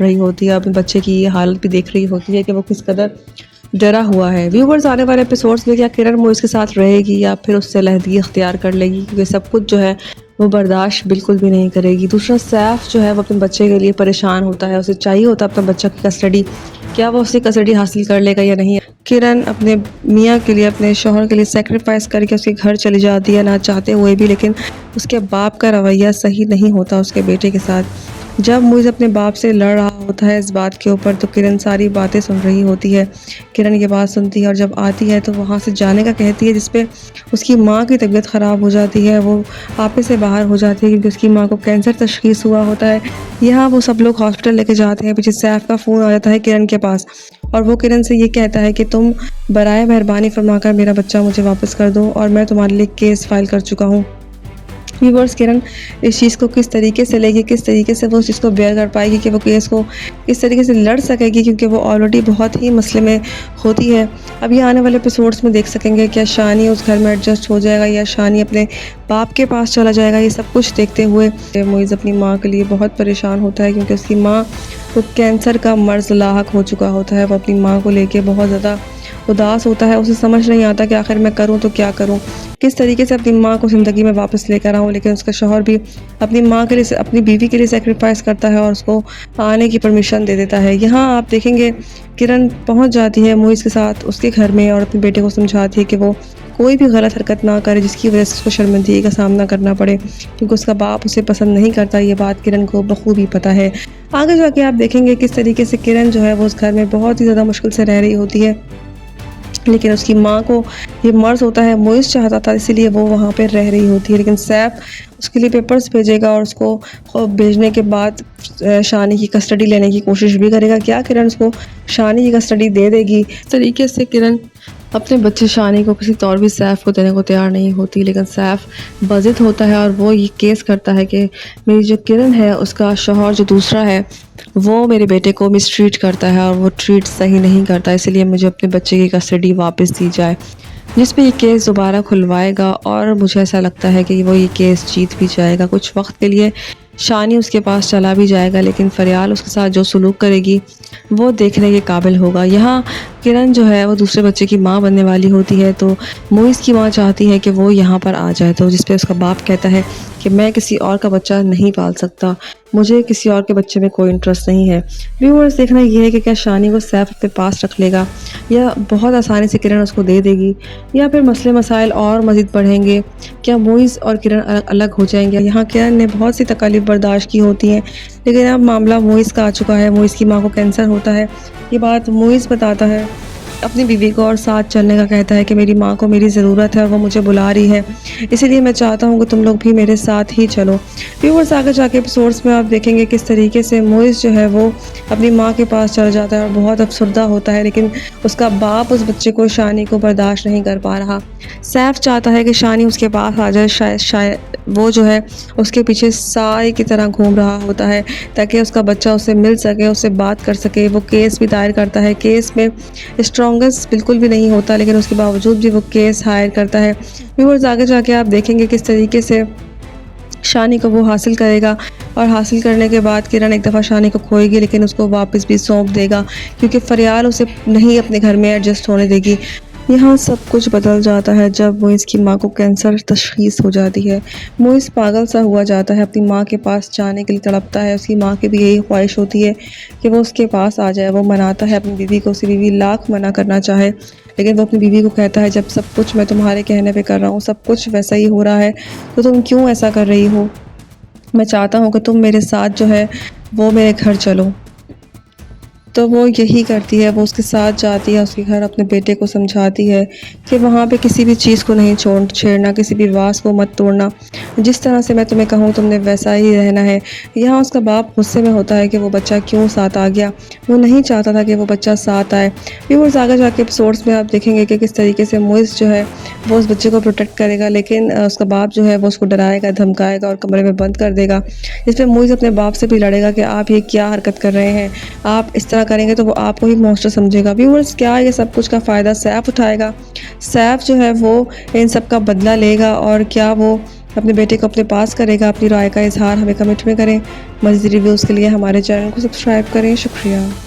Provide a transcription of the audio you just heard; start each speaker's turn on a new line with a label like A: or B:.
A: रही होती है, अपने बच्चे की ये हालत भी देख रही होती है कि वो किस कदर डरा हुआ है। व्यूवर्स, आने वाले एपिसोड्स में क्या किरण मोइज़ के साथ रहेगी या फिर उससे अलहदगी अख्तियार कर लेगी, क्योंकि सब कुछ जो है वो बर्दाश्त बिल्कुल भी नहीं करेगी। दूसरा, सैफ जो है वो अपने बच्चे के लिए परेशान होता है, उसे चाहिए होता है अपना बच्चा की कस्टडी। क्या वो उसकी कस्टडी हासिल कर लेगा या नहीं? किरण अपने मियाँ के लिए, अपने शौहर के लिए सेक्रीफाइस करके उसके घर चली जाती है ना चाहते हुए भी, लेकिन उसके बाप का रवैया सही नहीं होता उसके बेटे के साथ। जब मोइज़ अपने बाप से लड़ रहा होता है इस बात के ऊपर, तो किरण सारी बातें सुन रही होती है। किरण ये बात सुनती है और जब आती है तो वहाँ से जाने का कहती है, जिसपे उसकी माँ की तबीयत ख़राब हो जाती है, वो आपे से बाहर हो जाती है क्योंकि उसकी माँ को कैंसर तशख़ीस हुआ होता है। यहाँ वो सब लोग हॉस्पिटल लेके जाते हैं, पीछे सैफ का फ़ोन आ जाता है किरण के पास और वो किरण से ये कहता है कि तुम बराए मेहरबानी फरमाकर मेरा बच्चा मुझे वापस कर दो और मैं तुम्हारे लिए केस फाइल कर चुका हूँ। व्यूवर्स, किरण इस चीज़ को किस तरीके से लेगी, किस तरीके से वो उस चीज़ को बेयर कर पाएगी कि वो केस को किस तरीके से लड़ सकेगी, क्योंकि वो ऑलरेडी बहुत ही मसले में होती है। अब ये आने वाले एपिसोड्स में देख सकेंगे क्या शानी उस घर में एडजस्ट हो जाएगा या शानी अपने बाप के पास चला जाएगा। ये सब कुछ देखते हुए मोइज़ अपनी माँ के लिए बहुत परेशान होता है, क्योंकि उसकी माँ को कैंसर का मर्ज़ लाहक हो चुका होता है। वो अपनी माँ को लेके बहुत ज़्यादा उदास होता है, उसे समझ नहीं आता कि आखिर मैं करूँ तो क्या करूँ, किस तरीके से अपनी माँ को ज़िंदगी में वापस लेकर आऊँ। लेकिन उसका शौहर भी अपनी माँ के लिए, अपनी बीवी के लिए सेक्रीफाइस करता है और उसको आने की परमिशन दे देता है। यहाँ आप देखेंगे किरण पहुँच जाती है मोइज़ के साथ उसके घर में और अपने बेटे को समझाती है कि वो कोई भी गलत हरकत ना करे जिसकी वजह से उसको शर्मिंदगी का सामना करना पड़े, क्योंकि उसका बाप उसे पसंद नहीं करता। ये बात किरण को बखूबी पता है। आगे जाके आप देखेंगे किस तरीके से किरण जो है वो उस घर में बहुत ही ज़्यादा मुश्किल से रह रही होती है, लेकिन उसकी माँ को ये मर्ज़ होता है, मोइज़ चाहता था इसीलिए वो वहाँ पे रह रही होती है। लेकिन सैफ उसके लिए पेपर्स भेजेगा और उसको भेजने के बाद शानी की कस्टडी लेने की कोशिश भी करेगा। क्या किरण उसको शानी की कस्टडी दे देगी? इस तरीके से किरण अपने बच्चे शानी को किसी तौर भी सैफ को देने को तैयार नहीं होती, लेकिन सैफ बज़िद होता है और वो ये केस करता है कि मेरी जो किरण है उसका शौहर जो दूसरा है वो मेरे बेटे को मिसट्रीट करता है और वो ट्रीट सही नहीं करता, इसलिए मुझे अपने बच्चे की कस्टडी वापस दी जाए, जिस पे ये केस दोबारा खुलवाएगा। और मुझे ऐसा लगता है कि वो ये केस जीत भी जाएगा। कुछ वक्त के लिए शानी उसके पास चला भी जाएगा, लेकिन फरियाल उसके साथ जो सलूक करेगी वो देखने के काबिल होगा। यहाँ किरण जो है वो दूसरे बच्चे की माँ बनने वाली होती है, तो मोइज़ की माँ चाहती है कि वो यहाँ पर आ जाए, तो जिस पे उसका बाप कहता है कि मैं किसी और का बच्चा नहीं पाल सकता, मुझे किसी और के बच्चे में कोई इंटरेस्ट नहीं है। व्यूअर्स, देखना ये है कि क्या शानी को सैफ अपने पास रख लेगा या बहुत आसानी से किरण उसको दे देगी, या फिर मसले मसाइल और मज़ीद बढ़ेंगे। क्या मोइज़ और किरण अलग अलग हो जाएंगे? यहाँ किरण ने बहुत सी तकलीफ बर्दाश्त की होती हैं, लेकिन अब मामला मोइज़ का आ चुका है। मोइज़ की माँ को कैंसर होता है, ये बात मोइज़ बताता है अपनी बीवी को और साथ चलने का कहता है कि मेरी माँ को मेरी ज़रूरत है और वो मुझे बुला रही है, इसीलिए मैं चाहता हूँ कि तुम लोग भी मेरे साथ ही चलो। व्यूअर्स, आगे जाके एपिसोड्स में आप देखेंगे किस तरीके से मोइज़ जो है वो अपनी माँ के पास चला जाता है और बहुत अफसरदा होता है, लेकिन उसका बाप उस बच्चे को, शानी को बर्दाश्त नहीं कर पा रहा। सैफ चाहता है कि शानी उसके पास आ जाए, शायद वो जो है उसके पीछे साए की तरह घूम रहा होता है ताकि उसका बच्चा उससे मिल सके, उससे बात कर सके। वो केस भी दायर करता है, केस में स्ट्रॉन्गेस्ट बिल्कुल भी नहीं होता, लेकिन उसके बावजूद भी वो केस हायर करता है। व्यूअर्स, आगे जाके आप देखेंगे किस तरीके से शानी को वो हासिल करेगा और हासिल करने के बाद किरण एक दफ़ा शानी को खोएगी, लेकिन उसको वापस भी सौंप देगा क्योंकि फरियाल उसे नहीं अपने घर में एडजस्ट होने देगी। यहाँ सब कुछ बदल जाता है जब मोइज़ की माँ को कैंसर तशख़ीस हो जाती है। मोइज़ पागल सा हुआ जाता है, अपनी माँ के पास जाने के लिए तड़पता है। उसकी माँ की भी यही ख्वाहिश होती है कि वो उसके पास आ जाए। वो मनाता है अपनी बीवी को, उसकी बीवी लाख मना करना चाहे, लेकिन वो अपनी बीवी को कहता है जब सब कुछ मैं तुम्हारे कहने पे कर रहा हूँ, सब कुछ वैसा ही हो रहा है, तो तुम क्यों ऐसा कर रही हो? मैं चाहता हूँ कि तुम मेरे साथ जो है वो मेरे घर चलो। तो वो यही करती है, वो उसके साथ जाती है उसके घर, अपने बेटे को समझाती है कि वहाँ पे किसी भी चीज़ को नहीं छेड़ना, किसी भी वास को मत तोड़ना, जिस तरह से मैं तुम्हें कहूँ तुमने वैसा ही रहना है। यहाँ उसका बाप गुस्से में होता है कि वो बच्चा क्यों साथ आ गया, वो नहीं चाहता था कि वो बच्चा साथ आए। व्यूअर्स, आगे जाके एपिसोड्स में आप देखेंगे कि किस तरीके से मोइज़ जो है वो उस बच्चे को प्रोटेक्ट करेगा, लेकिन उसका बाप जो है वो उसको डराएगा, धमकाएगा और कमरे में बंद कर देगा। इस पर मोइज़ अपने बाप से भी लड़ेगा कि आप ये क्या हरकत कर रहे हैं, आप इस तरह करेंगे तो वो आपको ही मॉन्स्टर समझेगा। व्यूअर्स, क्या ये सब कुछ का फ़ायदा सैफ उठाएगा? सैफ जो है वो इन सब का बदला लेगा और क्या वो अपने बेटे को अपने पास करेगा। अपनी राय का इजहार हमें कमेंट में करें। मज़ीद रिव्यूज़ के लिए हमारे चैनल को सब्सक्राइब करें। शुक्रिया।